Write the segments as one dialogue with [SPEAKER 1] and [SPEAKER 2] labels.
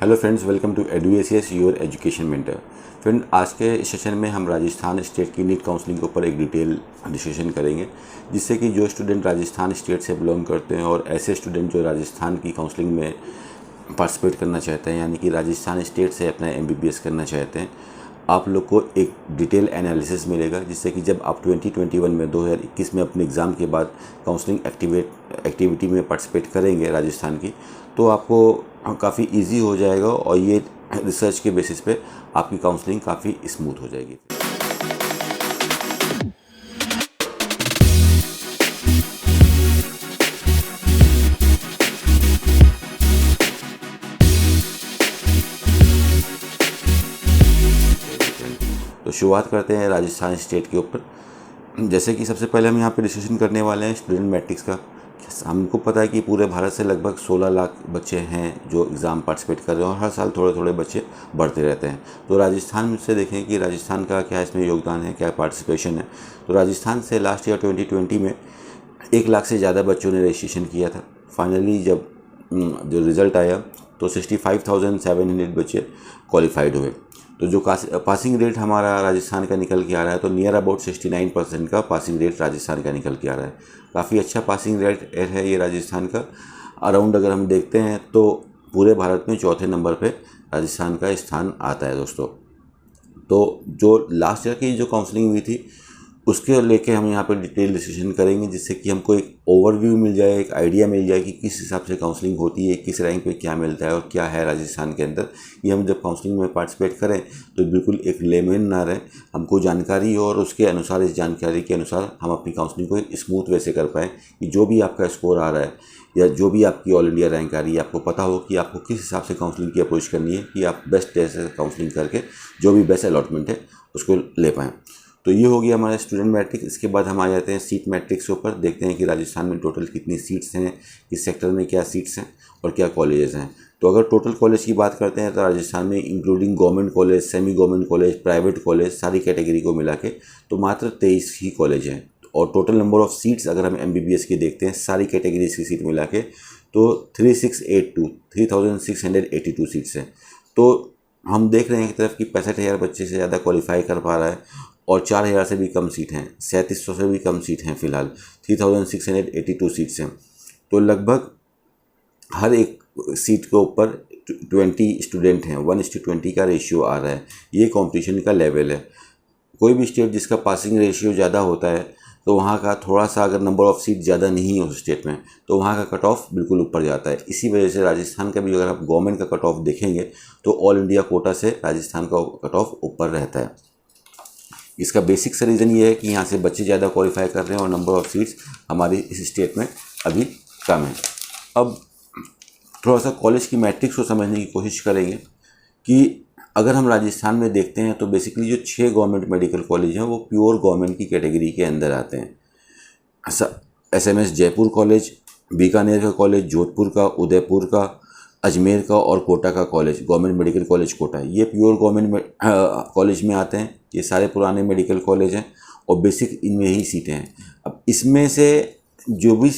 [SPEAKER 1] Hello friends, welcome to EduACS your education mentor. Friend, आज के session में हम राजस्थान स्टेट की नीट काउंसलिंग के ऊपर एक डिटेल डिस्कशन करेंगे, जिससे कि जो स्टूडेंट राजस्थान स्टेट से बिलोंग करते हैं और ऐसे स्टूडेंट जो राजस्थान की काउंसलिंग में पार्टिसिपेट करना चाहते हैं, यानी कि राजस्थान स्टेट से अपना एमबीबीएस करना चाहते हैं, आप लोग को एक डिटेल एनालिसिस मिलेगा, जिससे कि जब आप 2021 में 2021 में अपने एग्ज़ाम के बाद काउंसलिंग एक्टिविटी में पार्टिसिपेट करेंगे राजस्थान की, तो आपको काफ़ी इजी हो जाएगा और ये रिसर्च के बेसिस पे आपकी काउंसलिंग काफ़ी स्मूथ हो जाएगी। तो शुरुआत करते हैं राजस्थान स्टेट के ऊपर। जैसे कि सबसे पहले हम यहाँ पे डिस्कशन करने वाले हैं स्टूडेंट मैट्रिक्स का। हमको पता है कि पूरे भारत से लगभग 16 लाख बच्चे हैं जो एग्ज़ाम पार्टिसिपेट कर रहे हैं और हर साल थोड़े थोड़े बच्चे बढ़ते रहते हैं। तो राजस्थान से देखें कि राजस्थान का क्या इसमें योगदान है, क्या पार्टिसिपेशन है। तो राजस्थान से लास्ट ईयर 2020 में 1 लाख से ज़्यादा बच्चों ने रजिस्ट्रेशन किया था। फाइनली जब जो रिज़ल्ट आया तो 65,700 बच्चे क्वालिफाइड हुए। तो जो पासिंग रेट हमारा राजस्थान का निकल के आ रहा है, तो नियर अबाउट 69% का पासिंग रेट राजस्थान का निकल के आ रहा है। काफ़ी अच्छा पासिंग रेट है ये राजस्थान का। अराउंड अगर हम देखते हैं तो पूरे भारत में चौथे नंबर पे राजस्थान का स्थान आता है दोस्तों। तो जो लास्ट ईयर की जो काउंसलिंग हुई थी उसके लेके हम यहाँ पे डिटेल डिस्कशन करेंगे, जिससे कि हमको एक ओवरव्यू मिल जाए, एक आइडिया मिल जाए कि किस हिसाब से काउंसलिंग होती है, किस रैंक पे क्या मिलता है और क्या है राजस्थान के अंदर। कि हम जब काउंसलिंग में पार्टिसिपेट करें तो बिल्कुल एक लेमैन ना रहे, हमको जानकारी हो और उसके अनुसार, इस जानकारी के अनुसार हम अपनी काउंसलिंग को एक स्मूथ वे से कर पाएँ कि जो भी आपका स्कोर आ रहा है या जो भी आपकी ऑल इंडिया रैंक आ रही है, आपको पता हो कि आपको किस हिसाब से काउंसलिंग की अप्रोच करनी है कि आप बेस्ट तरह से काउंसलिंग करके जो भी बेस्ट अलॉटमेंट है उसको ले पाएँ। तो ये हो गया हमारा स्टूडेंट मैट्रिक्स। इसके बाद हम आ जाते हैं सीट मैट्रिक्स के ऊपर। देखते हैं कि राजस्थान में टोटल कितनी सीट्स हैं, किस सेक्टर में क्या सीट्स हैं और क्या कॉलेजेस हैं। तो अगर टोटल कॉलेज की बात करते हैं तो राजस्थान में including government college, semi government college, private college, सारी कैटेगरी को मिला के तो मात्र 23 ही कॉलेज हैं। और टोटल नंबर ऑफ़ सीट्स अगर हम एमबीबीएस की देखते हैं सारी कैटेगरीज की सीट मिला के तो 3682 सीट्स हैं। तो हम देख रहे हैं एक तरफ कि 65,000 बच्चे से ज़्यादा क्वालिफाई कर पा रहा है और 4,000 से भी कम सीट हैं, 3700 से भी कम सीट हैं। फ़िलहाल 3682 सीट्स हैं। तो लगभग हर एक सीट के ऊपर 20 स्टूडेंट हैं, 1:20 का रेशियो आ रहा है। ये कंपटीशन का लेवल है। कोई भी स्टेट जिसका पासिंग रेशियो ज़्यादा होता है तो वहाँ का थोड़ा सा अगर नंबर ऑफ़ सीट ज़्यादा नहीं है उस स्टेट में तो वहाँ का कट ऑफ बिल्कुल ऊपर जाता है। इसी वजह से राजस्थान का भी अगर आप गवर्नमेंट का कट ऑफ देखेंगे तो ऑल इंडिया कोटा से राजस्थान का कट ऑफ ऊपर रहता है। इसका बेसिक सा रीज़न ये है कि यहाँ से बच्चे ज़्यादा क्वालिफाई कर रहे हैं और नंबर ऑफ़ सीट्स हमारी इस स्टेट में अभी कम है। अब थोड़ा सा कॉलेज की मैट्रिक्स को समझने की कोशिश करेंगे कि अगर हम राजस्थान में देखते हैं तो बेसिकली जो 6 गवर्नमेंट मेडिकल कॉलेज हैं वो प्योर गवर्नमेंट की कैटेगरी के अंदर आते हैं। एसएमएस जयपुर कॉलेज, बीकानेर का कॉलेज, जोधपुर का, उदयपुर का, अजमेर का और कोटा का college, government medical college Kota, ये प्योर गवर्नमेंट कॉलेज में आते हैं। ये सारे पुराने मेडिकल कॉलेज हैं और बेसिक इनमें ही सीटें हैं। अब इसमें से जो भी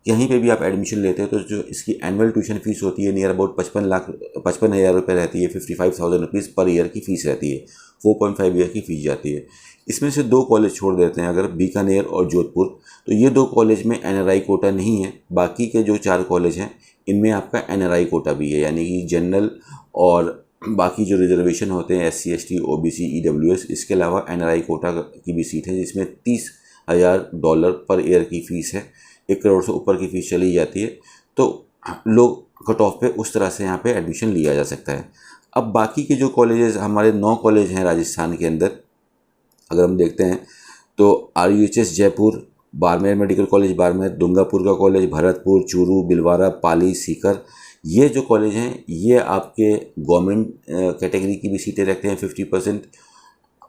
[SPEAKER 1] कहीं पे भी आप एडमिशन लेते हैं तो जो इसकी एनुअल ट्यूशन फीस होती है नियर अबाउट 55,000 रुपये रहती है। 55,000 रुपीज़ पर ईयर की फ़ीस रहती है। 4.5 ईयर की फ़ीस जाती है। इसमें से 2 कॉलेज छोड़ देते हैं अगर, बीकानेर और जोधपुर, तो ये 2 कॉलेज में एनआरआई कोटा नहीं है। बाकी के जो 4 कॉलेज हैं इनमें आपका एनआरआई कोटा भी है, यानी कि जनरल और बाकी जो रिजर्वेशन होते हैं SC ST OBC EWS, इसके अलावा एनआरआई कोटा की भी सीट है जिसमें $30,000 पर ईयर की फ़ीस है। 1 करोड़ से ऊपर की फ़ीस चली जाती है। तो लोग कट ऑफ पे उस तरह से यहाँ पे एडमिशन लिया जा सकता है। अब बाकी के जो कॉलेजेस, हमारे 9 कॉलेज हैं राजस्थान के अंदर, अगर हम देखते हैं तो RUHS Jaipur, Barmer medical college Barmer, Dungarpur का कॉलेज, भरतपुर, चूरू, भिलवाड़ा, पाली, सीकर, ये जो कॉलेज हैं ये आपके गवर्नमेंट कैटेगरी की भी सीटें रखते हैं 50%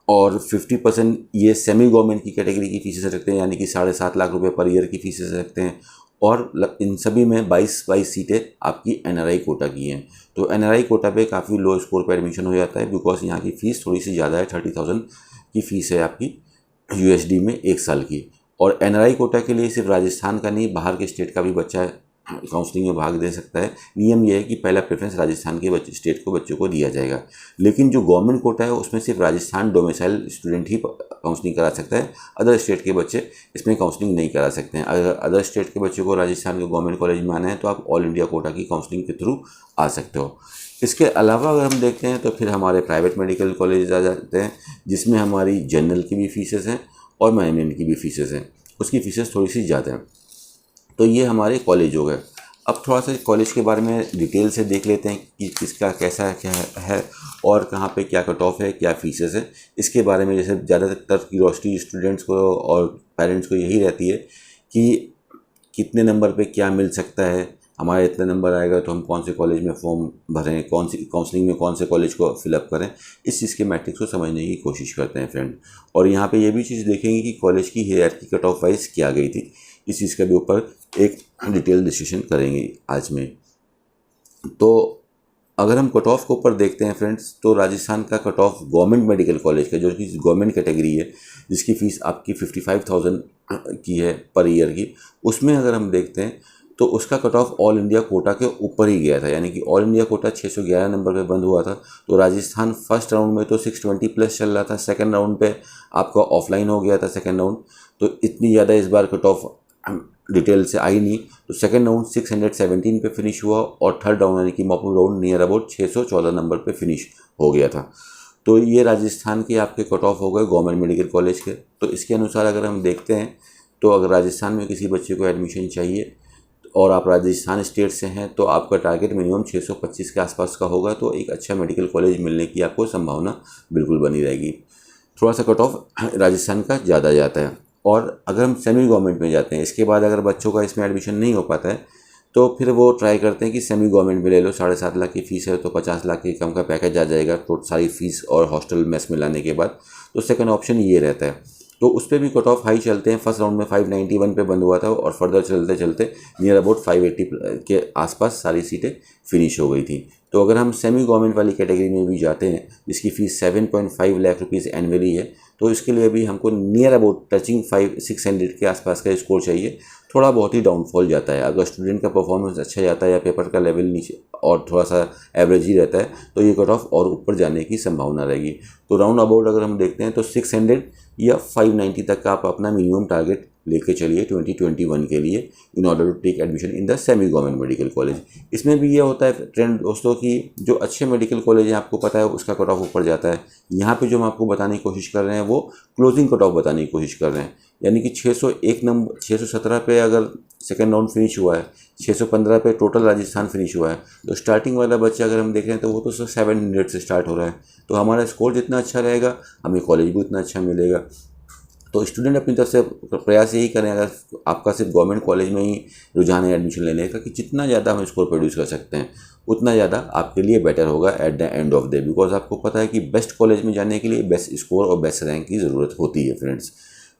[SPEAKER 1] और 50% ये सेमी गवर्नमेंट की कैटेगरी की फीसेस रखते हैं, यानी कि 7.5 लाख रुपए पर ईयर की फीसेस रखते हैं। और इन सभी में 22 सीटें आपकी एनआरआई कोटा की हैं। तो एनआरआई कोटा पे काफ़ी लो स्कोर पे एडमिशन हो जाता है, बिकॉज यहाँ की फ़ीस थोड़ी सी ज़्यादा है। 30,000 की फ़ीस है आपकी USD में 1 साल की। और एनआरआई कोटा के लिए सिर्फ राजस्थान का नहीं, बाहर के स्टेट का भी बच्चा काउंसलिंग में भाग दे सकता है। नियम यह है कि पहला प्रेफरेंस राजस्थान के स्टेट को बच्चों को दिया जाएगा, लेकिन जो गवर्नमेंट कोटा है उसमें सिर्फ राजस्थान डोमिसाइल स्टूडेंट ही काउंसलिंग करा सकता है। अदर स्टेट के बच्चे इसमें काउंसलिंग नहीं करा सकते हैं। अगर अदर स्टेट के बच्चों को राजस्थान के गवर्नमेंट कॉलेज में आना है तो आप ऑल इंडिया कोटा की काउंसलिंग के थ्रू आ सकते हो। इसके अलावा अगर हम देखते हैं तो फिर हमारे प्राइवेट मेडिकल कॉलेज आ जाते हैं, जिसमें हमारी जनरल की भी फीसेस हैं और मैनेजमेंट की भी फीसेस हैं। उसकी फीसेस थोड़ी सी ज़्यादा हैं। तो ये हमारे कॉलेज हो गए। अब थोड़ा सा कॉलेज के बारे में डिटेल से देख लेते हैं कि किसका कैसा क्या है और कहाँ पे क्या कट ऑफ है, क्या फीसेस है। इसके बारे में जैसे ज़्यादातर क्यूरियोसिटी स्टूडेंट्स को और पेरेंट्स को यही रहती है कि कितने नंबर पे क्या मिल सकता है, हमारे इतने नंबर आएगा तो हम कौन से कॉलेज में फॉर्म भरें, कौन सी काउंसलिंग में कौन से कॉलेज को फिलअप करें। इस चीज़ के मैट्रिक्स को समझने की कोशिश करते हैं फ्रेंड। और यहाँ पे ये भी चीज़ देखेंगे कि कॉलेज की हायरार्की कट ऑफ वाइज क्या गई थी। इस चीज़ के भी ऊपर एक डिटेल डिस्कशन करेंगे आज में। तो अगर हम कट ऑफ के ऊपर देखते हैं फ्रेंड्स, तो राजस्थान का cut off government medical college का, जो कि गवर्नमेंट कैटेगरी है, जिसकी फ़ीस आपकी 55,000 की है पर ईयर की, उसमें अगर हम देखते हैं तो उसका cut off all India quota के ऊपर ही गया था। यानी कि ऑल इंडिया कोटा 611 नंबर पे बंद हुआ था। तो राजस्थान फर्स्ट राउंड में तो 620 प्लस चल रहा था, सेकंड राउंड पे आपका ऑफलाइन हो गया था सेकंड राउंड, तो इतनी ज़्यादा इस बार कट ऑफ डिटेल से आई नहीं। तो सेकंड राउंड 617 पे फिनिश हुआ और थर्ड राउंड यानी कि mop up round near about 614 number पे फिनिश हो गया था। तो ये राजस्थान के आपके कट ऑफ हो गए गवर्नमेंट मेडिकल कॉलेज के। तो इसके अनुसार अगर हम देखते हैं तो अगर राजस्थान में किसी बच्चे को एडमिशन चाहिए और आप राजस्थान स्टेट से हैं तो आपका टारगेट मिनिमम 625 के आसपास का होगा, तो एक अच्छा मेडिकल कॉलेज मिलने की आपको संभावना बिल्कुल बनी रहेगी। थोड़ा सा कट ऑफ राजस्थान का ज़्यादा जाता है। और अगर हम सेमी गवर्नमेंट में जाते हैं, इसके बाद अगर बच्चों का इसमें एडमिशन नहीं हो पाता है तो फिर वो ट्राई करते हैं कि सेमी गवर्नमेंट में ले लो। 7.5 लाख की फ़ीस है तो 50 लाख के कम का पैकेज आ जाएगा, तो सारी फीस और हॉस्टल मेस में लाने के बाद। तो सेकंड ऑप्शन ये रहता है। तो उस पर भी कट ऑफ हाई चलते हैं। फर्स्ट राउंड में 591 पे बंद हुआ था और फर्दर चलते चलते नियर अबाउट 580 के आसपास सारी सीटें फिनिश हो गई थी। तो अगर हम सेमी गवर्नमेंट वाली कैटेगरी में भी जाते हैं, जिसकी फ़ीस 7.5 लाख रुपीज़ एनुअली है, तो इसके लिए भी हमको नियर अबाउट टचिंग 500-600 के आसपास का स्कोर चाहिए। थोड़ा बहुत ही डाउनफॉल जाता है। अगर स्टूडेंट का परफॉर्मेंस अच्छा जाता है या पेपर का लेवल नीचे और थोड़ा सा एवरेज ही रहता है तो ये कट ऑफ और ऊपर जाने की संभावना रहेगी। तो राउंड अबाउट अगर हम देखते हैं तो 600 या 590 तक का आप अपना मिनिमम टारगेट लेके चलिए 2021 के लिए, in order to take admission in the semi government medical college. इसमें भी ये होता है ट्रेंड दोस्तों कि जो अच्छे मेडिकल कॉलेज हैं आपको पता है उसका कट ऑफ ऊपर जाता है। यहाँ पे जो हम आपको बताने की कोशिश कर रहे हैं वो क्लोजिंग कट ऑफ बताने की कोशिश कर रहे हैं। यानी कि 601 नंबर 617 पे अगर सेकेंड राउंड फिनिश हुआ है, 615 पे टोटल राजस्थान फिनिश हुआ है, तो स्टार्टिंग वाला बच्चा अगर हम देख रहे हैं तो वो तो 700 से स्टार्ट हो रहा है। तो हमारा स्कोर जितना अच्छा रहेगा हमें कॉलेज भी उतना अच्छा मिलेगा। तो स्टूडेंट अपनी तरफ से प्रयास यही करें, अगर आपका सिर्फ गवर्नमेंट कॉलेज में ही रुझान है एडमिशन लेने का, कि जितना ज़्यादा हम स्कोर प्रोड्यूस कर सकते हैं उतना ज़्यादा आपके लिए बेटर होगा at the end of the day. Because आपको पता है कि बेस्ट कॉलेज में जाने के लिए बेस्ट स्कोर और बेस्ट रैंक की ज़रूरत होती है फ्रेंड्स।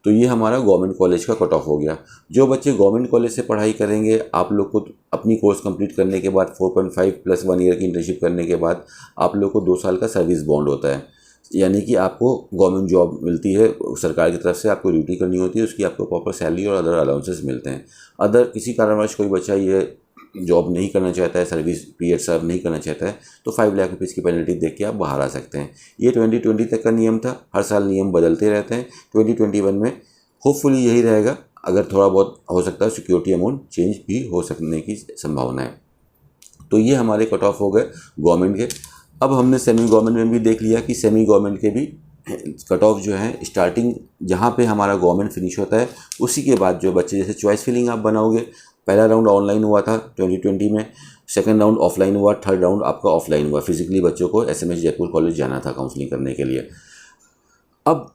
[SPEAKER 1] तो ये हमारा गवर्नमेंट कॉलेज का कट ऑफ हो गया। जो बच्चे गवर्नमेंट कॉलेज से पढ़ाई करेंगे, आप लोग को अपनी कोर्स कंप्लीट करने के बाद 4.5 प्लस 1 ईयर की इंटर्नशिप करने के बाद आप लोग को 2 साल का सर्विस बॉन्ड होता है। यानी कि आपको गवर्नमेंट जॉब मिलती है, सरकार की तरफ से आपको ड्यूटी करनी होती है, उसकी आपको प्रॉपर सैलरी और अदर अलाउंसेस मिलते हैं। अदर किसी कारणवश कोई बच्चा ये जॉब नहीं करना चाहता है, सर्विस पीरियड सर्व नहीं करना चाहता है, तो 5 लाख रुपीज़ की पेनल्टी देख के आप बाहर आ सकते हैं। ये 2020 तक का नियम था। हर साल नियम बदलते रहते हैं। 2021 में होपफुली यही रहेगा। अगर थोड़ा बहुत हो सकता है सिक्योरिटी अमाउंट चेंज भी हो सकने की संभावना है। तो ये हमारे कट ऑफ हो गए गवर्नमेंट के। अब हमने सेमी गवर्नमेंट में भी देख लिया कि सेमी गवर्नमेंट के भी कट ऑफ जो है स्टार्टिंग जहाँ पे हमारा गवर्नमेंट फिनिश होता है उसी के बाद जो बच्चे जैसे चॉइस फिलिंग आप बनाओगे। पहला राउंड ऑनलाइन हुआ था 2020 में, सेकंड राउंड ऑफलाइन हुआ, थर्ड राउंड आपका ऑफलाइन हुआ। फिजिकली बच्चों को SMS जयपुर कॉलेज जाना था काउंसलिंग करने के लिए। अब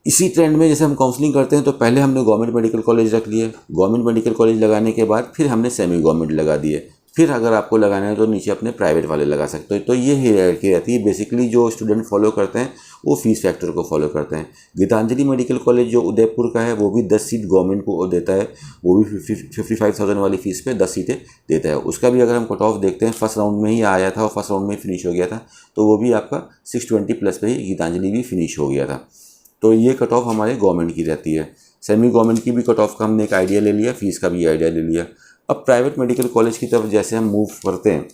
[SPEAKER 1] इसी ट्रेंड में जैसे हम काउंसलिंग करते हैं तो पहले हमने गवर्नमेंट मेडिकल कॉलेज रख लिए, गवर्नमेंट मेडिकल कॉलेज लगाने के बाद फिर हमने सेमी गवर्नमेंट लगा दिए। फिर अगर आपको लगाना है तो नीचे अपने प्राइवेट वाले लगा सकते हो। तो ये हायरार्की रहती है। बेसिकली जो स्टूडेंट फॉलो करते हैं वो फीस फैक्टर को फॉलो करते हैं। गीतांजलि मेडिकल कॉलेज जो उदयपुर का है वो भी 10 सीट गवर्नमेंट को देता है, वो भी 55,000 वाली फ़ीस पे 10 सीटें देता है। उसका भी अगर हम कट ऑफ देखते हैं, फर्स्ट राउंड में ही आया था और फर्स्ट राउंड में फिनिश हो गया था, तो वो भी आपका 620 प्लस पे ही गीतांजलि भी फिनिश हो गया था। तो ये कट ऑफ हमारे गवर्नमेंट की रहती है। सेमी गवर्नमेंट की भी कट ऑफ का हमने एक आइडिया ले लिया, फीस का भी आइडिया ले लिया। अब प्राइवेट मेडिकल कॉलेज की तरफ जैसे हम मूव करते हैं,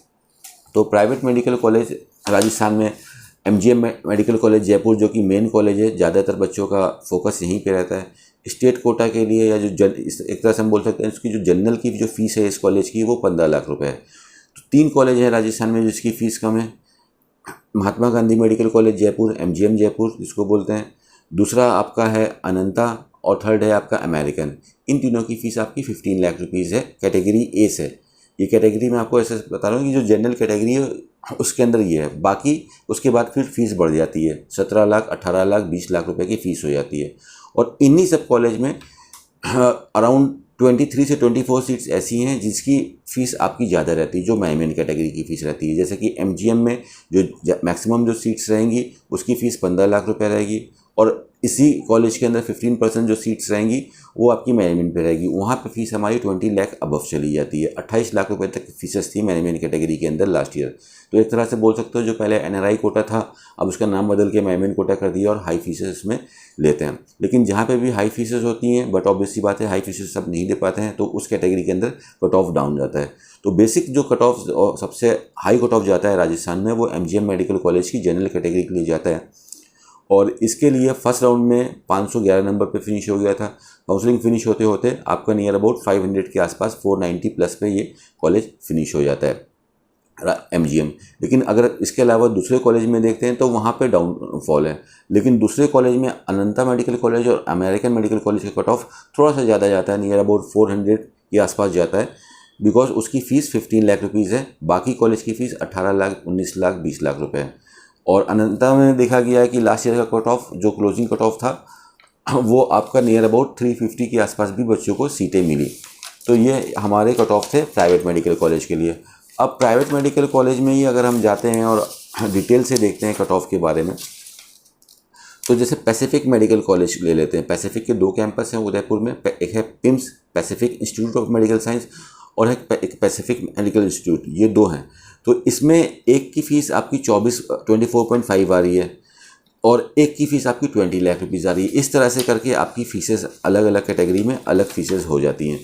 [SPEAKER 1] तो प्राइवेट मेडिकल कॉलेज राजस्थान में एमजीएम मेडिकल कॉलेज जयपुर, जो कि मेन कॉलेज है, ज़्यादातर बच्चों का फोकस यहीं पे रहता है। स्टेट कोटा के लिए, या जो एक तरह से हम बोल सकते हैं इसकी जो जनरल की जो फीस है इस कॉलेज की, वो 15 लाख रुपए है। तो 3 कॉलेज हैं राजस्थान में जिसकी फ़ीस कम है। Mahatma Gandhi medical college Jaipur, MGM Jaipur जिसको बोलते हैं, दूसरा आपका है अनंता, और थर्ड है आपका अमेरिकन। इन तीनों की फ़ीस आपकी 15 लाख रुपीज़ है, कैटेगरी ए से। ये कैटेगरी मैं आपको ऐसे बता रहा हूँ कि जो जनरल कैटेगरी है उसके अंदर ये है। बाकी उसके बाद फिर फीस बढ़ जाती है, 17 लाख, 18 लाख, 20 लाख रुपए की फ़ीस हो जाती है। और इन्हीं सब कॉलेज में अराउंड 23 से 24 सीट्स ऐसी हैं जिसकी फ़ीस आपकी ज़्यादा रहती है, जो मेन कैटेगरी की फ़ीस रहती है। जैसे कि एमजीएम में जो मैक्सिमम जो सीट्स रहेंगी उसकी फ़ीस 15 लाख रुपए रहेगी, और इसी कॉलेज के अंदर 15% जो सीट्स रहेंगी वो आपकी मैनेजमेंट पे रहेगी। वहाँ पे फीस हमारी 20 लाख अबव चली जाती है। 28 लाख रुपए तक फीसेस थी मैनेजमेंट कैटेगरी के अंदर लास्ट ईयर। तो एक तरह से बोल सकते हो जो पहले एनआरआई कोटा था, अब उसका नाम बदल के मैनेजमेंट कोटा कर दिया और हाई फीसेस इसमें लेते हैं। लेकिन जहाँ पे भी हाई फीसेस होती हैं, बट ऑब्वियस सी बात है हाई फीसेस सब नहीं दे पाते हैं, तो उस कैटेगरी के अंदर कट ऑफ डाउन जाता है। तो बेसिक जो कट ऑफ सबसे हाई कट ऑफ जाता है राजस्थान में, वो एमजीएम मेडिकल कॉलेज की जनरल कैटेगरी के लिए जाता है। और इसके लिए फर्स्ट राउंड में 511 नंबर पे फिनिश हो गया था। काउंसलिंग फिनिश होते होते आपका नियर अबाउट 500 के आसपास 490 प्लस पे ये कॉलेज फिनिश हो जाता है एमजीएम। लेकिन अगर इसके अलावा दूसरे कॉलेज में देखते हैं तो वहाँ पे डाउनफॉल है। लेकिन दूसरे कॉलेज में अनंता मेडिकल कॉलेज और अमेरिकन मेडिकल कॉलेज का कट ऑफ थोड़ा सा ज़्यादा जाता है, नियर अबाउट 400 के आसपास जाता है, बिकॉज उसकी फ़ीस 15 लाख रुपीज़ है। बाकी कॉलेज की फ़ीस 18 लाख, 19 लाख, 20 लाख रुपये है। और अनंता में देखा गया है कि लास्ट ईयर का कट ऑफ जो क्लोजिंग कट ऑफ था वो आपका नियर अबाउट 350 के आसपास भी बच्चों को सीटें मिली। तो ये हमारे कट ऑफ थे प्राइवेट मेडिकल कॉलेज के लिए। अब प्राइवेट मेडिकल कॉलेज में ही अगर हम जाते हैं और डिटेल से देखते हैं कट ऑफ के बारे में, तो जैसे पैसिफिक मेडिकल कॉलेज ले लेते हैं। पैसिफिक के 2 कैंपस हैं उदयपुर में, एक है PIMS Pacific institute of medical science और एक पैसिफिक मेडिकल इंस्टीट्यूट, ये 2 हैं। तो इसमें एक की फ़ीस आपकी 24.5 आ रही है और एक की फ़ीस आपकी 20 लाख रुपीज़ आ रही है। इस तरह से करके आपकी फ़ीसेस अलग अलग कैटेगरी में अलग फ़ीसेस हो जाती हैं।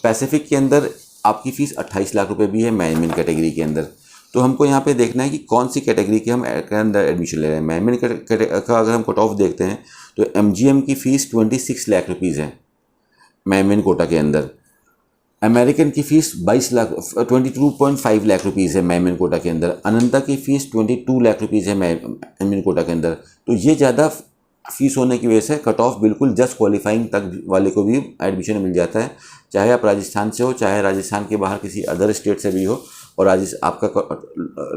[SPEAKER 1] पैसिफिक के अंदर आपकी फ़ीस 28 लाख रुपए भी है मैनेजमेंट कैटेगरी के अंदर। तो हमको यहाँ पे देखना है कि कौन सी कैटेगरी के हम के अंदर एडमिशन ले रहे हैं। मैनेजमेंट का अगर हम कट ऑफ देखते हैं तो एमजीएम की फ़ीस 26 लाख रुपीज़ है मैनेजमेंट कोटा के अंदर। अमेरिकन की फ़ीस 22.5 लाख रुपीज़ है मैनेजमेंट कोटा के अंदर। अनंता की फ़ीस 22 लाख रुपीज़ है मैनेजमेंट कोटा के अंदर। तो ये ज़्यादा फीस होने की वजह से कट ऑफ बिल्कुल जस्ट क्वालिफाइंग तक वाले को भी एडमिशन मिल जाता है, चाहे आप राजस्थान से हो, चाहे राजस्थान के बाहर किसी अदर स्टेट से भी हो, और आपका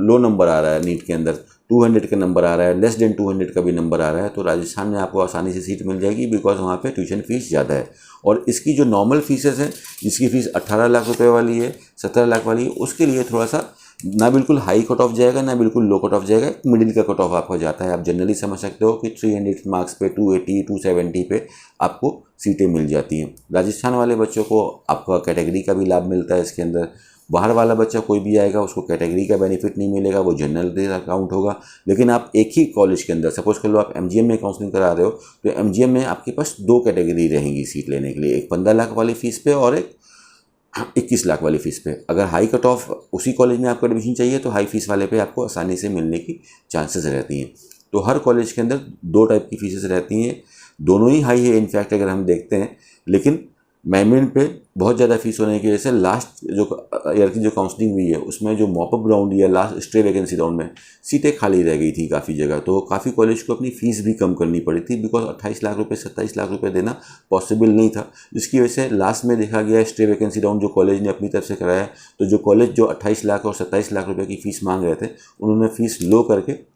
[SPEAKER 1] लो नंबर आ रहा है नीट के अंदर, 200 का नंबर आ रहा है, लेस देन 200 का भी नंबर आ रहा है, तो राजस्थान में आपको आसानी से सीट मिल जाएगी, बिकॉज वहाँ पे ट्यूशन फ़ीस ज़्यादा है। और इसकी जो नॉर्मल फीसेस हैं, जिसकी फ़ीस 18 लाख रुपए वाली है, 17 लाख वाली है, उसके लिए थोड़ा सा ना बिल्कुल हाई कट ऑफ जाएगा ना बिल्कुल लो कट ऑफ जाएगा, मिडिल का कट ऑफ आपका जाता है। आप जनरली समझ सकते हो कि 300 मार्क्स पे 280, 270 पे आपको सीटें मिल जाती हैं। राजस्थान वाले बच्चों को आपका कैटेगरी का भी लाभ मिलता है इसके अंदर। बाहर वाला बच्चा कोई भी आएगा उसको कैटेगरी का बेनिफिट नहीं मिलेगा, वो जनरल अकाउंट होगा। लेकिन आप एक ही कॉलेज के अंदर, सपोज कर लो आप एमजीएम में काउंसलिंग करा रहे हो, तो एमजीएम में आपके पास 2 कैटेगरी रहेंगी सीट लेने के लिए, एक 15 लाख वाली फ़ीस पे और एक 21 लाख वाली फ़ीस पे। अगर हाई कट ऑफ उसी कॉलेज में आपको एडमिशन चाहिए तो हाई फीस वाले पे आपको आसानी से मिलने की चांसेस रहती हैं। तो हर कॉलेज के अंदर 2 टाइप की फीसेस रहती हैं, दोनों ही हाई है इनफैक्ट अगर हम देखते हैं। लेकिन मैनेजमेंट पे बहुत ज़्यादा फीस होने की वजह से लास्ट जो ईयर की जो काउंसलिंग हुई है उसमें जो मॉपअप राउंड या लास्ट स्टे वैकेंसी राउंड में सीटें खाली रह गई थी काफ़ी जगह। तो काफ़ी कॉलेज को अपनी फ़ीस भी कम करनी पड़ी थी, बिकॉज 28 लाख रुपए 27 लाख रुपए देना पॉसिबल नहीं था, जिसकी वजह से लास्ट में देखा गया स्टे वैकेंसी राउंड जो कॉलेज ने अपनी तरफ से कराया। तो जो कॉलेज जो 28 लाख और 27 लाख रुपये की फ़ीस मांग रहे थे, उन्होंने फ़ीस लो करके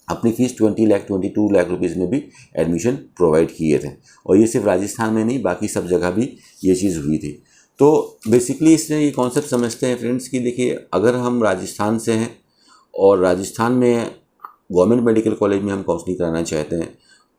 [SPEAKER 1] अपनी फ़ीस 20 लाख 22 लाख रुपीज़ में भी एडमिशन प्रोवाइड किए थे। और ये सिर्फ राजस्थान में नहीं, बाकी सब जगह भी ये चीज़ हुई थी। तो बेसिकली इसमें ये कॉन्सेप्ट समझते हैं फ्रेंड्स कि देखिए, अगर हम राजस्थान से हैं और राजस्थान में गवर्नमेंट मेडिकल कॉलेज में हम काउंसलिंग कराना चाहते हैं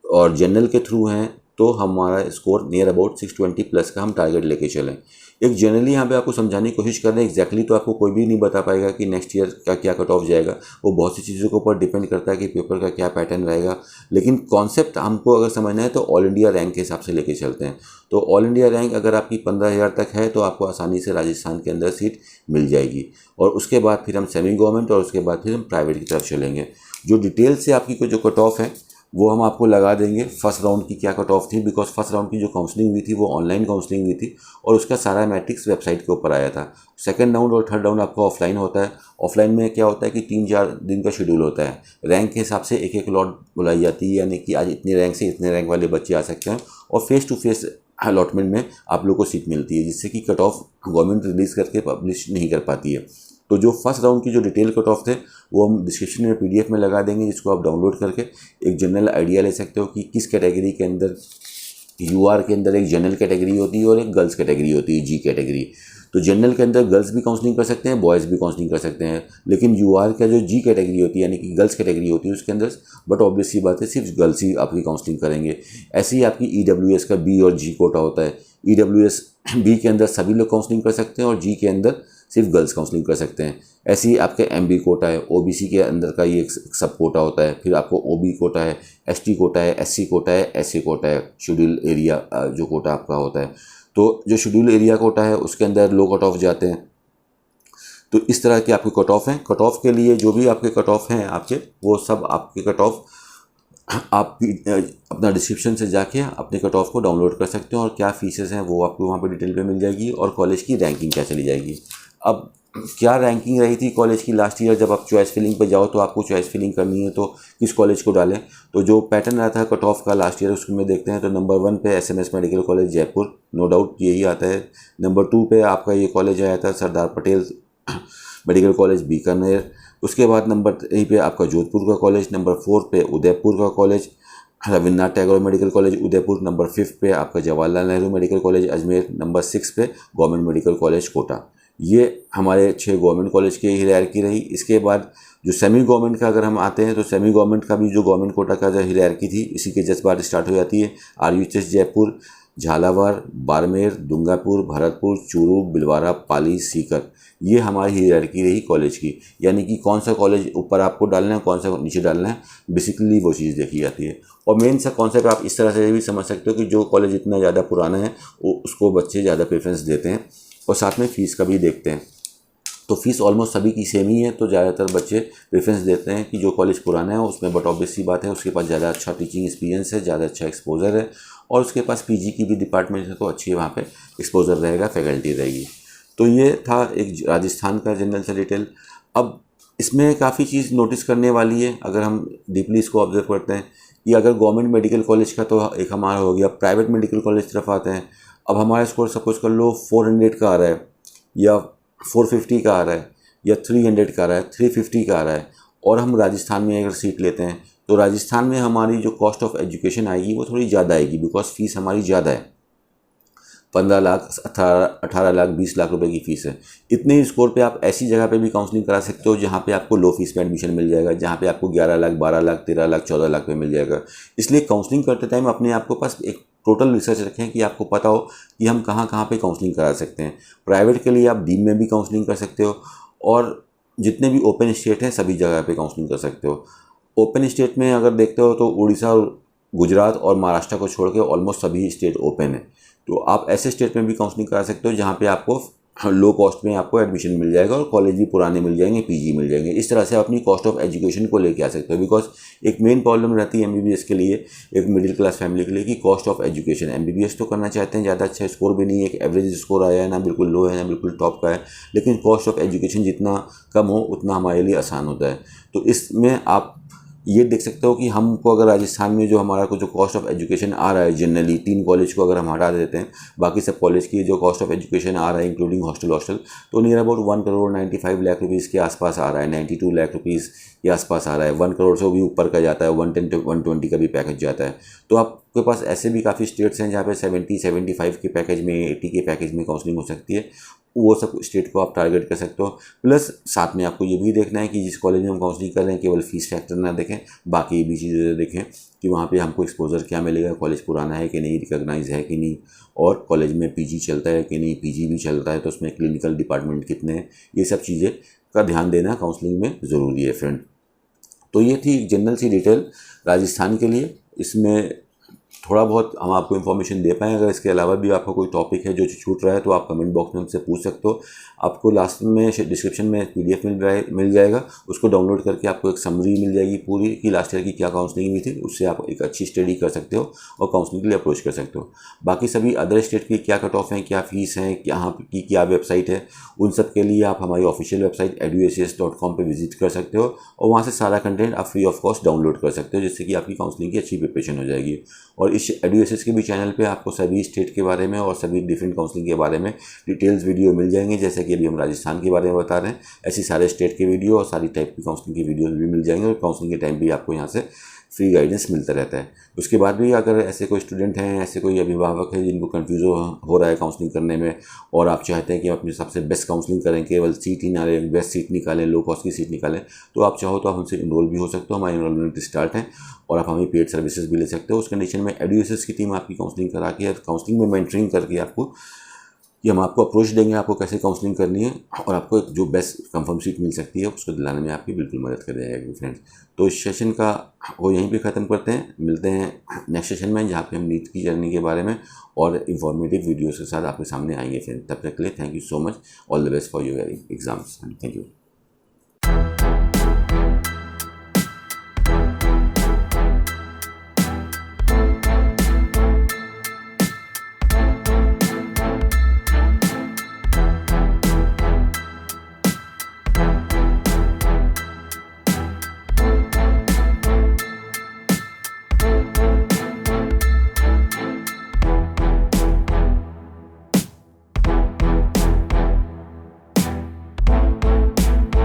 [SPEAKER 1] और जनरल के थ्रू हैं तो हमारा स्कोर नियर अबाउट 620 प्लस का हम टारगेट लेके चलें। एक जनरली यहाँ पे आपको समझाने की कोशिश कर रहे हैं, एग्जैक्टली तो आपको कोई भी नहीं बता पाएगा कि नेक्स्ट ईयर का क्या कट ऑफ जाएगा, वो बहुत सी चीज़ों के ऊपर डिपेंड करता है कि पेपर का क्या पैटर्न रहेगा। लेकिन कॉन्सेप्ट हमको अगर समझना है तो ऑल इंडिया रैंक के हिसाब से लेके चलते हैं। तो ऑल इंडिया रैंक अगर आपकी 15,000 तक है तो आपको आसानी से राजस्थान के अंदर सीट मिल जाएगी, और उसके बाद फिर हम सेमी गवर्नमेंट और उसके बाद फिर हम प्राइवेट की तरफ चलेंगे। जो डिटेल से आपकी जो कट ऑफ है वो हम आपको लगा देंगे, फर्स्ट राउंड की क्या कट ऑफ थी, बिकॉज फर्स्ट राउंड की जो काउंसलिंग हुई थी वो ऑनलाइन काउंसलिंग हुई थी और उसका सारा मैट्रिक्स वेबसाइट के ऊपर आया था। सेकंड राउंड और थर्ड राउंड आपका ऑफलाइन होता है। ऑफलाइन में क्या होता है कि 3-4 दिन का शेड्यूल होता है, रैंक के हिसाब से एक एक लॉट बुलाई जाती है, यानी कि आज इतने रैंक से इतने रैंक वाले बच्चे आ सकते हैं, और फेस टू फेस अलॉटमेंट में आप लोग को सीट मिलती है, जिससे कि कट ऑफ गवर्नमेंट रिलीज़ करके पब्लिश नहीं कर पाती है। तो जो फर्स्ट राउंड की जो डिटेल कट ऑफ थे वो हम डिस्क्रिप्शन में PDF में लगा देंगे, जिसको आप डाउनलोड करके एक जनरल आइडिया ले सकते हो कि किस कैटेगरी के अंदर, UR के अंदर एक जनरल कैटेगरी होती है और एक गर्ल्स कैटेगरी होती है, G कैटेगरी। तो जनरल के अंदर गर्ल्स भी काउंसलिंग कर सकते हैं, बॉयज़ भी काउंसलिंग कर सकते हैं, लेकिन UR का जो G कैटेगरी होती है यानी कि गर्ल्स कैटेगरी होती है उसके अंदर बट ऑब्वियस सी बात है सिर्फ गर्ल्स ही आपकी काउंसलिंग करेंगे। ऐसे ही आपकी EWS का B और G कोटा होता है। EWS B के अंदर सभी लोग काउंसलिंग कर सकते हैं और G के अंदर सिर्फ गर्ल्स काउंसलिंग कर सकते हैं। ऐसे ही आपके MB कोटा है, OBC के अंदर का ये एक सब कोटा होता है, फिर आपको OB कोटा है, ST कोटा है, SC कोटा है, SA कोटा है, शेड्यूल एरिया जो कोटा आपका होता है। तो जो शेड्यूल एरिया कोटा है उसके अंदर लो कट ऑफ जाते हैं। तो इस तरह के आपके कट ऑफ हैं। कट ऑफ के लिए जो भी आपके कट ऑफ हैं आपके, वो सब आपके कट ऑफ आप अपना डिस्क्रिप्शन से जाके अपने कट ऑफ को डाउनलोड कर सकते हो, और क्या फीसेस हैं वो आपको वहाँ पे डिटेल पे मिल जाएगी, और कॉलेज की रैंकिंग क्या चली जाएगी। अब क्या रैंकिंग रही थी कॉलेज की लास्ट ईयर, जब आप चॉइस फिलिंग पे जाओ तो आपको चॉइस फिलिंग करनी है तो किस कॉलेज को डालें। तो जो पैटर्न रहा था कट ऑफ का लास्ट ईयर उसमें देखते हैं, तो नंबर 1 पे SMS medical college Jaipur, no doubt यही आता है। नंबर 2 पे आपका ये कॉलेज आया था सरदार पटेल मेडिकल कॉलेज बीकानेर। उसके बाद नंबर 3 पे आपका जोधपुर का कॉलेज, नंबर 4 पे उदयपुर का college Rabindranath Tagore medical college Udaipur, number 5 पे आपका Jawaharlal Nehru medical college Ajmer, number 6 पे गवर्नमेंट मेडिकल कॉलेज कोटा। ये हमारे 6 गवर्नमेंट कॉलेज की हायरार्की रही। इसके बाद जो सेमी गवर्नमेंट का अगर हम आते हैं तो सेमी गवर्नमेंट का भी जो गवर्नमेंट कोटा का जो हायरार्की थी इसी के जस्ट बाद स्टार्ट हो जाती है। RUHS जयपुर, झालावाड़, बाड़मेर, दुंगापुर, भरतपुर, चूरू, भिलवाड़ा, पाली, सीकर, ये हमारी हायरार्की रही कॉलेज की। यानी कि कौन सा कॉलेज ऊपर आपको डालना है, कौन सा नीचे डालना है, बेसिकली वो चीज़ देखी जाती है। और मेन सा कॉन्सेप्ट आप इस तरह से भी समझ सकते हो कि जो कॉलेज इतना ज़्यादा पुराना है वो उसको बच्चे ज़्यादा प्रेफरेंस देते हैं, और साथ में फ़ीस का भी देखते हैं। तो फीस ऑलमोस्ट सभी की सेम ही है, तो ज़्यादातर बच्चे प्रेफरेंस देते हैं कि जो कॉलेज पुराना है उसमें, बट ऑब्वियस सी बात है उसके पास ज़्यादा अच्छा टीचिंग एक्सपीरियंस है, ज़्यादा अच्छा एक्सपोजर है, और उसके पास PG की भी डिपार्टमेंट है तो अच्छी वहाँ पे एक्सपोजर रहेगा, फैकल्टी रहेगी। तो ये था एक राजस्थान का जनरल सा डिटेल। अब इसमें काफ़ी चीज़ नोटिस करने वाली है अगर हम डीपली इसको ऑब्जर्व करते हैं कि अगर गवर्नमेंट मेडिकल कॉलेज का तो एक हमारा हो गया, प्राइवेट मेडिकल कॉलेज तरफ आते हैं। अब हमारा स्कोर सपोज कर लो 400 का आ रहा है, या 450 का आ रहा है, या 300 का आ रहा है, 350 का आ रहा है, और हम राजस्थान में अगर सीट लेते हैं तो राजस्थान में हमारी जो कॉस्ट ऑफ एजुकेशन आएगी वो थोड़ी ज़्यादा आएगी, बिकॉज फीस हमारी ज़्यादा है। 15 लाख, 18 लाख, 20 लाख रुपए की फ़ीस है। इतने ही स्कोर पे आप ऐसी जगह पे भी काउंसलिंग करा सकते हो जहाँ पे आपको लो फीस में एडमिशन मिल जाएगा, जहाँ पे आपको 11 लाख, 12 लाख, 13 लाख, 14 लाख में मिल जाएगा। इसलिए काउंसलिंग करते टाइम अपने आप को पास एक टोटल रिसर्च रखें कि आपको पता हो कि हम कहाँ कहाँ पे काउंसलिंग करा सकते हैं। प्राइवेट के लिए आप डीम में भी काउंसलिंग कर सकते हो, और जितने भी ओपन स्टेट हैं सभी जगह पे काउंसलिंग कर सकते हो। ओपन स्टेट में अगर देखते हो तो उड़ीसा, गुजरात और महाराष्ट्र को छोड़ के ऑलमोस्ट सभी स्टेट ओपन है। तो आप ऐसे स्टेट में भी काउंसलिंग करा सकते हो जहाँ पे आपको लो कॉस्ट में आपको एडमिशन मिल जाएगा, और कॉलेज भी पुराने मिल जाएंगे, PG मिल जाएंगे। इस तरह से आप अपनी कॉस्ट ऑफ एजुकेशन को लेके आ सकते हो, बिकॉज एक मेन प्रॉब्लम रहती है MBBS के लिए, एक मिडिल क्लास फैमिली के लिए, कि कॉस्ट ऑफ एजुकेशन। MBBS तो करना चाहते हैं, ज़्यादा अच्छा स्कोर भी नहीं है, एक एवरेज स्कोर आया है, ना बिल्कुल लो है ना बिल्कुल टॉप का है, लेकिन कॉस्ट ऑफ एजुकेशन जितना कम हो उतना हमारे लिए आसान होता है। तो इसमें आप ये देख सकते हो कि हमको अगर राजस्थान में जो हमारा को जो कॉस्ट ऑफ एजुकेशन आ रहा है, जनरली 3 कॉलेज को अगर हम हटा देते हैं, बाकी सब कॉलेज की जो कॉस्ट ऑफ एजुकेशन आ रहा है इंक्लूडिंग हॉस्टल, तो near about 1 crore 95 lakh rupees के आसपास आ रहा है, 92 लाख रुपीज़ के आसपास आ रहा है। 1 करोड़ से भी ऊपर का जाता है, 110 to 120 का भी पैकेज जाता है। तो आप आपके पास ऐसे भी काफ़ी स्टेट्स हैं जहाँ पे 70-75 के पैकेज में, 80 के पैकेज में काउंसलिंग हो सकती है। वो सब स्टेट को आप टारगेट कर सकते हो। प्लस साथ में आपको ये भी देखना है कि जिस कॉलेज में हम काउंसलिंग कर रहे हैं केवल फीस फैक्टर ना देखें, बाकी ये भी चीज़ें देखें कि वहाँ पे हमको एक्सपोजर क्या मिलेगा, कॉलेज पुराना है कि नहीं, रिकॉग्नाइज है कि नहीं, और कॉलेज में पीजी चलता है कि नहीं, पीजी भी चलता है तो उसमें क्लिनिकल डिपार्टमेंट कितने हैं, ये सब चीज़ें का ध्यान देना काउंसलिंग में ज़रूरी है फ्रेंड। तो ये थी एक जनरल सी डिटेल राजस्थान के लिए। इसमें थोड़ा बहुत हम आपको इन्फॉर्मेशन दे पाएँ। अगर इसके अलावा भी आपका कोई टॉपिक है जो छूट रहा है तो आप कमेंट बॉक्स में हमसे पूछ सकते हो। आपको लास्ट में डिस्क्रिप्शन में PDF मिल जाएगा, उसको डाउनलोड करके आपको एक समरी मिल जाएगी पूरी कि लास्ट ईयर की क्या काउंसलिंग हुई थी। उससे आप एक अच्छी स्टडी कर सकते हो और काउंसलिंग के लिए अप्रोच कर सकते हो। बाकी सभी अदर स्टेट की क्या कट ऑफ हैं, क्या फ़ीस हैं, यहाँ की क्या वेबसाइट है, उन सब के लिए आप हमारी ऑफिशियल वेबसाइट eduacs.com पे विजिट कर सकते हो और वहाँ से सारा कंटेंट आप फ्री ऑफ कॉस्ट डाउनलोड कर सकते हो, जिससे कि आपकी काउंसलिंग की अच्छी प्रिपरेशन हो जाएगी। और इस eduacs के भी चैनल पे आपको सभी स्टेट के बारे में और सभी डिफरेंट काउंसलिंग के बारे में डिटेल्स वीडियो मिल जाएंगे। जैसे कि अभी हम राजस्थान के बारे में बता रहे हैं, ऐसी सारे स्टेट के वीडियो और सारी टाइप की काउंसलिंग की वीडियो भी मिल जाएंगे और काउंसलिंग के टाइम भी आपको यहाँ से फ्री गाइडेंस मिलता रहता है। उसके बाद भी अगर ऐसे कोई स्टूडेंट हैं, ऐसे कोई अभिभावक है जिनको कन्फ्यूज़ हो रहा है काउंसलिंग करने में और आप चाहते हैं कि अपने सबसे बेस्ट काउंसलिंग करें, केवल सीट ही ना लें, बेस्ट सीट निकालें, लो कॉस्ट की सीट निकालें, तो आप चाहो तो आप हमसे इनरोल भी हो सकते हो। हमारी इनरोलमेंट स्टार्ट है और आप हमें पेड सर्विसेज भी ले सकते हो। उस कंडीशन में eduacs की टीम आपकी काउंसलिंग करा के, काउंसलिंग में मेंटरिंग करके आपको कि हम आपको अप्रोच देंगे आपको कैसे काउंसलिंग करनी है और आपको जो बेस्ट कंफर्म सीट मिल सकती है उसको दिलाने में आपकी बिल्कुल मदद कर जाएगी फ्रेंड्स। तो इस सेशन का वो यहीं पे ख़त्म करते हैं। मिलते हैं नेक्स्ट सेशन में जहाँ पे हम नीट की जर्नी के बारे में और इन्फॉर्मेटिव वीडियोस के साथ आपके सामने आएंगे फ्रेंड्स। तब तक के लिए thank you so much, all the best for your exams, thank you.